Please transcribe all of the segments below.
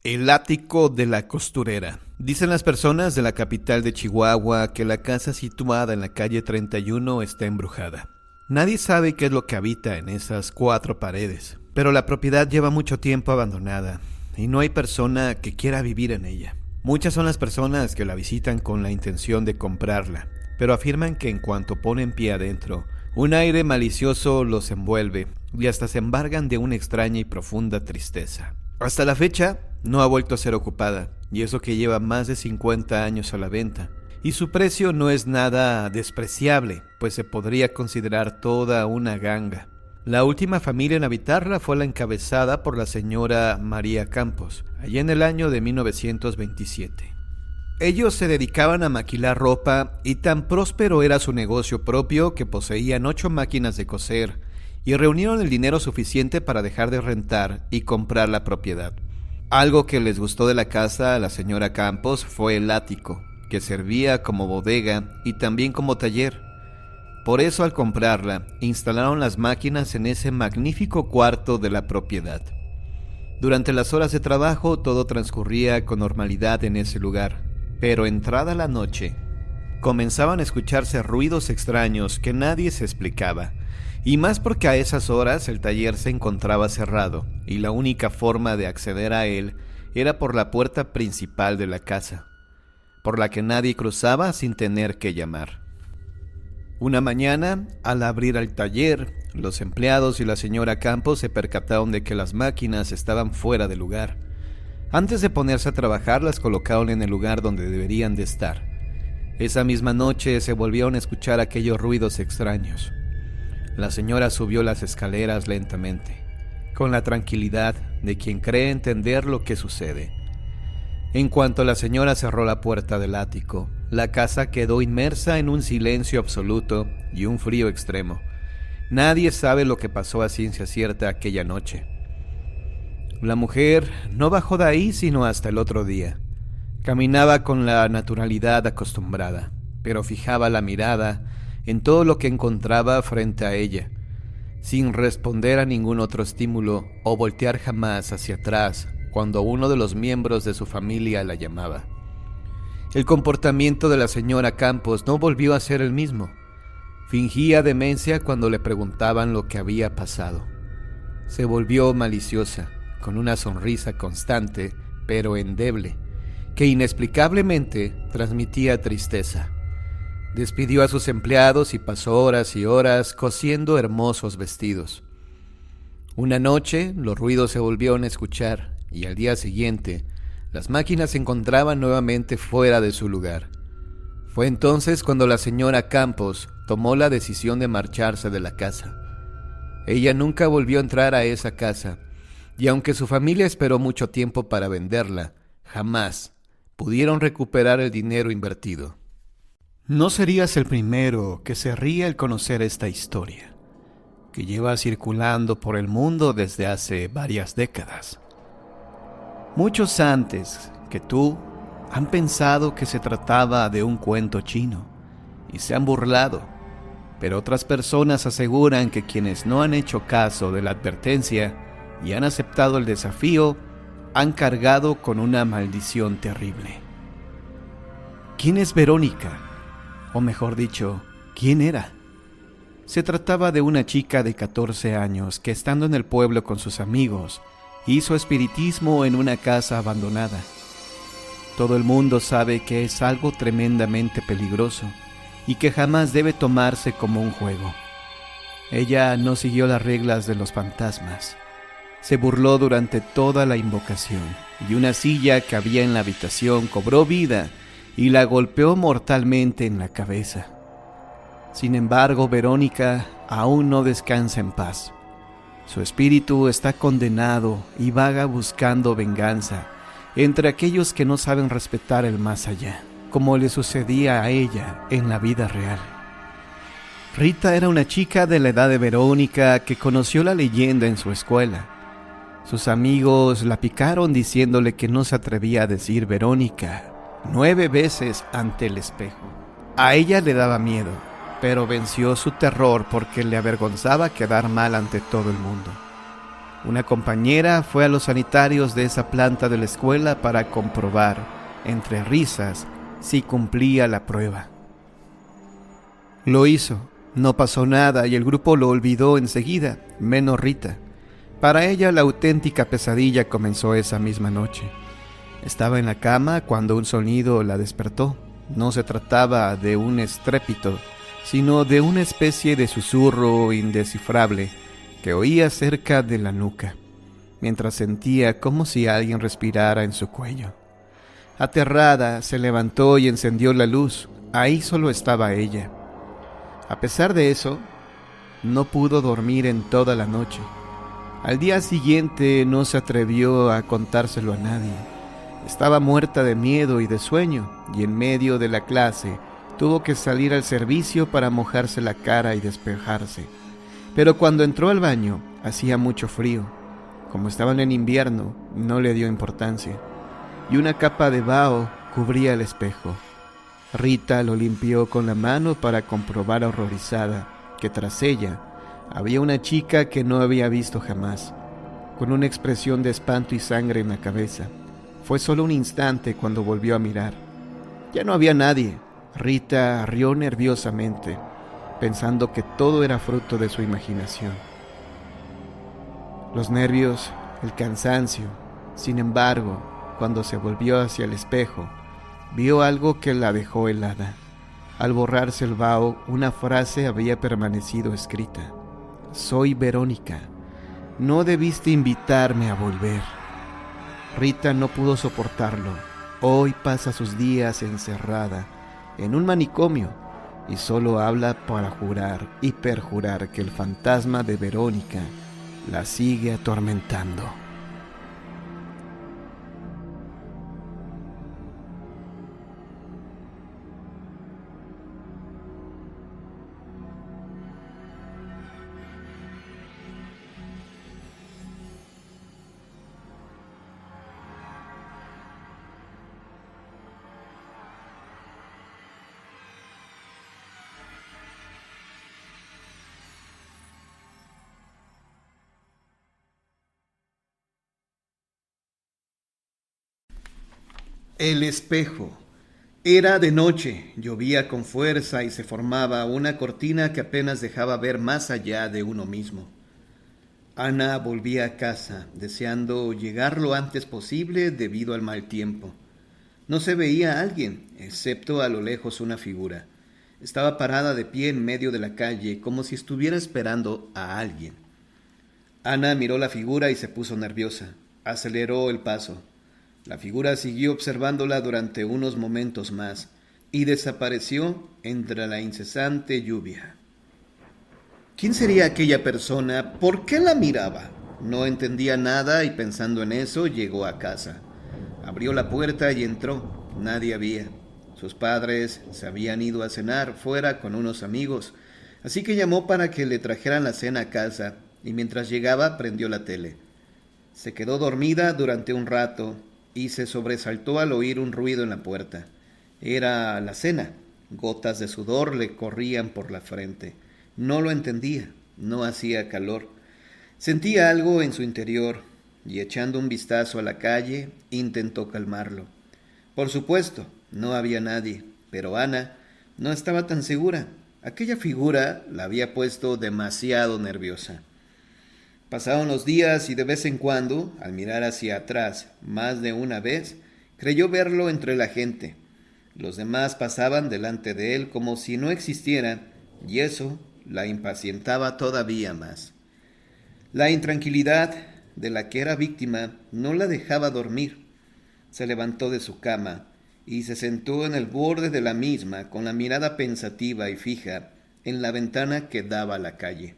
El ático de la costurera. Dicen las personas de la capital de Chihuahua que la casa situada en la calle 31 está embrujada. Nadie sabe qué es lo que habita en esas 4 paredes, pero la propiedad lleva mucho tiempo abandonada y no hay persona que quiera vivir en ella. Muchas son las personas que la visitan con la intención de comprarla, pero afirman que en cuanto ponen pie adentro, un aire malicioso los envuelve y hasta se embargan de una extraña y profunda tristeza. Hasta la fecha, no ha vuelto a ser ocupada, y eso que lleva más de 50 años a la venta. Y su precio no es nada despreciable, pues se podría considerar toda una ganga. La última familia en habitarla fue la encabezada por la señora María Campos, allá en el año de 1927. Ellos se dedicaban a maquilar ropa y tan próspero era su negocio propio que poseían 8 máquinas de coser y reunieron el dinero suficiente para dejar de rentar y comprar la propiedad. Algo que les gustó de la casa a la señora Campos fue el ático, que servía como bodega y también como taller. Por eso al comprarla, instalaron las máquinas en ese magnífico cuarto de la propiedad. Durante las horas de trabajo todo transcurría con normalidad en ese lugar, pero entrada la noche, comenzaban a escucharse ruidos extraños que nadie se explicaba. Y más porque a esas horas el taller se encontraba cerrado y la única forma de acceder a él era por la puerta principal de la casa, por la que nadie cruzaba sin tener que llamar. Una mañana, al abrir el taller, los empleados y la señora Campos se percataron de que las máquinas estaban fuera de lugar. Antes de ponerse a trabajar, las colocaron en el lugar donde deberían de estar. Esa misma noche se volvieron a escuchar aquellos ruidos extraños. La señora subió las escaleras lentamente, con la tranquilidad de quien cree entender lo que sucede. En cuanto la señora cerró la puerta del ático, la casa quedó inmersa en un silencio absoluto y un frío extremo. Nadie sabe lo que pasó a ciencia cierta aquella noche. La mujer no bajó de ahí sino hasta el otro día. Caminaba con la naturalidad acostumbrada, pero fijaba la mirada en todo lo que encontraba frente a ella, sin responder a ningún otro estímulo o voltear jamás hacia atrás cuando uno de los miembros de su familia la llamaba. El comportamiento de la señora Campos no volvió a ser el mismo. Fingía demencia cuando le preguntaban lo que había pasado. Se volvió maliciosa, con una sonrisa constante, pero endeble, que inexplicablemente transmitía tristeza. Despidió a sus empleados y pasó horas y horas cosiendo hermosos vestidos. Una noche los ruidos se volvieron a escuchar y al día siguiente las máquinas se encontraban nuevamente fuera de su lugar. Fue entonces cuando la señora Campos tomó la decisión de marcharse de la casa. Ella nunca volvió a entrar a esa casa y aunque su familia esperó mucho tiempo para venderla, jamás pudieron recuperar el dinero invertido. No serías el primero que se ríe al conocer esta historia, que lleva circulando por el mundo desde hace varias décadas. Muchos antes que tú han pensado que se trataba de un cuento chino y se han burlado, pero otras personas aseguran que quienes no han hecho caso de la advertencia y han aceptado el desafío han cargado con una maldición terrible. ¿Quién es Verónica? O mejor dicho, ¿quién era? Se trataba de una chica de 14 años que estando en el pueblo con sus amigos, hizo espiritismo en una casa abandonada. Todo el mundo sabe que es algo tremendamente peligroso y que jamás debe tomarse como un juego. Ella no siguió las reglas de los fantasmas. Se burló durante toda la invocación y una silla que había en la habitación cobró vida y la golpeó mortalmente en la cabeza. Sin embargo, Verónica aún no descansa en paz. Su espíritu está condenado y vaga buscando venganza entre aquellos que no saben respetar el más allá, como le sucedía a ella en la vida real. Rita era una chica de la edad de Verónica que conoció la leyenda en su escuela. Sus amigos la picaron diciéndole que no se atrevía a decir Verónica 9 veces ante el espejo. A ella le daba miedo, pero venció su terror porque le avergonzaba quedar mal ante todo el mundo. Una compañera fue a los sanitarios de esa planta de la escuela para comprobar, entre risas, si cumplía la prueba. Lo hizo, no pasó nada y el grupo lo olvidó enseguida, menos Rita. Para ella la auténtica pesadilla comenzó esa misma noche. Estaba en la cama cuando un sonido la despertó. No se trataba de un estrépito, sino de una especie de susurro indescifrable que oía cerca de la nuca, mientras sentía como si alguien respirara en su cuello. Aterrada, se levantó y encendió la luz. Ahí solo estaba ella. A pesar de eso, no pudo dormir en toda la noche. Al día siguiente no se atrevió a contárselo a nadie. Estaba muerta de miedo y de sueño, y en medio de la clase tuvo que salir al servicio para mojarse la cara y despejarse. Pero cuando entró al baño, hacía mucho frío. Como estaban en invierno, no le dio importancia, y una capa de vaho cubría el espejo. Rita lo limpió con la mano para comprobar horrorizada que tras ella había una chica que no había visto jamás, con una expresión de espanto y sangre en la cabeza. Fue solo un instante cuando volvió a mirar. Ya no había nadie. Rita rió nerviosamente, pensando que todo era fruto de su imaginación. Los nervios, el cansancio. Sin embargo, cuando se volvió hacia el espejo, vio algo que la dejó helada. Al borrarse el vaho, una frase había permanecido escrita: «Soy Verónica. No debiste invitarme a volver». Rita no pudo soportarlo. Hoy pasa sus días encerrada en un manicomio y solo habla para jurar y perjurar que el fantasma de Verónica la sigue atormentando. El espejo. Era de noche, llovía con fuerza y se formaba una cortina que apenas dejaba ver más allá de uno mismo. Ana volvía a casa, deseando llegar lo antes posible debido al mal tiempo. No se veía a alguien, excepto a lo lejos una figura. Estaba parada de pie en medio de la calle, como si estuviera esperando a alguien. Ana miró la figura y se puso nerviosa. Aceleró el paso. La figura siguió observándola durante unos momentos más y desapareció entre la incesante lluvia. ¿Quién sería aquella persona? ¿Por qué la miraba? No entendía nada y pensando en eso llegó a casa. Abrió la puerta y entró. Nadie había. Sus padres se habían ido a cenar fuera con unos amigos, así que llamó para que le trajeran la cena a casa y mientras llegaba prendió la tele. Se quedó dormida durante un rato y se sobresaltó al oír un ruido en la puerta. Era la cena. Gotas de sudor le corrían por la frente. No lo entendía, no hacía calor. Sentía algo en su interior y echando un vistazo a la calle intentó calmarlo. Por supuesto, no había nadie, pero Ana no estaba tan segura. Aquella figura la había puesto demasiado nerviosa. Pasaron los días y de vez en cuando, al mirar hacia atrás más de una vez, creyó verlo entre la gente. Los demás pasaban delante de él como si no existieran, y eso la impacientaba todavía más. La intranquilidad de la que era víctima no la dejaba dormir. Se levantó de su cama y se sentó en el borde de la misma con la mirada pensativa y fija en la ventana que daba a la calle.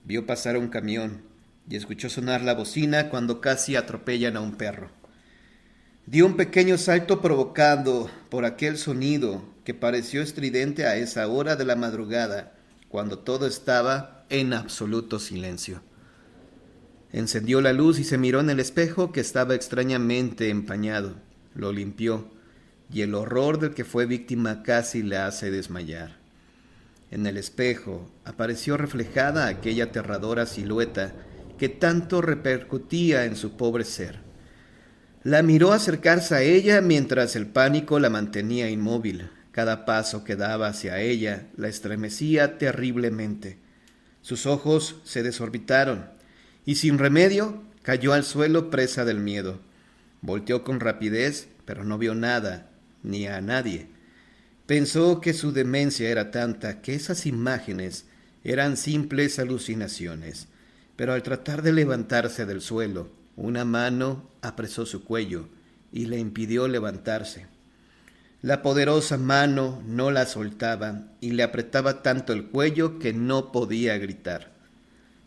Vio pasar un camión y escuchó sonar la bocina cuando casi atropellan a un perro. Dio un pequeño salto provocado por aquel sonido que pareció estridente a esa hora de la madrugada, cuando todo estaba en absoluto silencio. Encendió la luz y se miró en el espejo que estaba extrañamente empañado. Lo limpió y el horror del que fue víctima casi le hace desmayar. En el espejo apareció reflejada aquella aterradora silueta que tanto repercutía en su pobre ser. La miró acercarse a ella mientras el pánico la mantenía inmóvil. Cada paso que daba hacia ella la estremecía terriblemente. Sus ojos se desorbitaron y sin remedio cayó al suelo presa del miedo. Volteó con rapidez, pero no vio nada, ni a nadie. Pensó que su demencia era tanta que esas imágenes eran simples alucinaciones, pero al tratar de levantarse del suelo, una mano apresó su cuello y le impidió levantarse. La poderosa mano no la soltaba y le apretaba tanto el cuello que no podía gritar.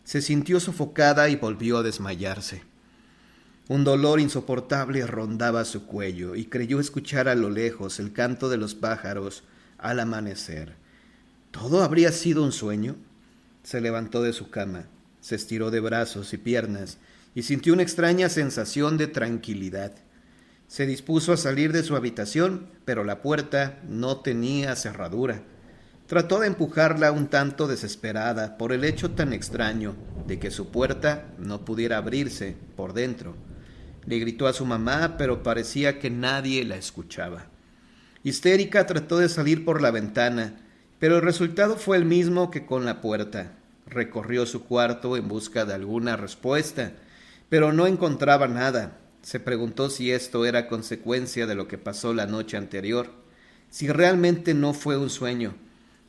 Se sintió sofocada y volvió a desmayarse. Un dolor insoportable rondaba su cuello y creyó escuchar a lo lejos el canto de los pájaros al amanecer. ¿Todo habría sido un sueño? Se levantó de su cama, se estiró de brazos y piernas y sintió una extraña sensación de tranquilidad. Se dispuso a salir de su habitación, pero la puerta no tenía cerradura. Trató de empujarla un tanto desesperada por el hecho tan extraño de que su puerta no pudiera abrirse por dentro. Le gritó a su mamá, pero parecía que nadie la escuchaba. Histérica trató de salir por la ventana, pero el resultado fue el mismo que con la puerta. Recorrió su cuarto en busca de alguna respuesta, pero no encontraba nada. Se preguntó si esto era consecuencia de lo que pasó la noche anterior, si realmente no fue un sueño,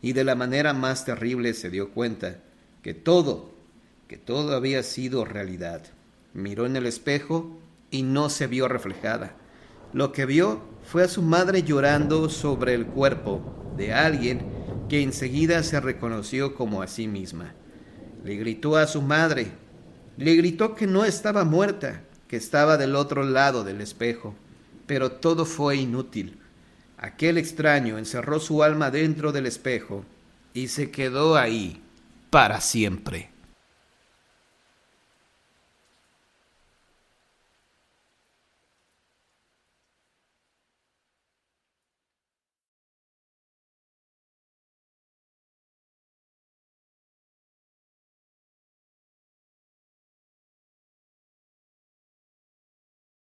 y de la manera más terrible se dio cuenta que todo había sido realidad. Miró en el espejo y no se vio reflejada. Lo que vio fue a su madre llorando sobre el cuerpo de alguien que enseguida se reconoció como a sí misma. Le gritó a su madre, le gritó que no estaba muerta, que estaba del otro lado del espejo, pero todo fue inútil. Aquel extraño encerró su alma dentro del espejo y se quedó ahí para siempre.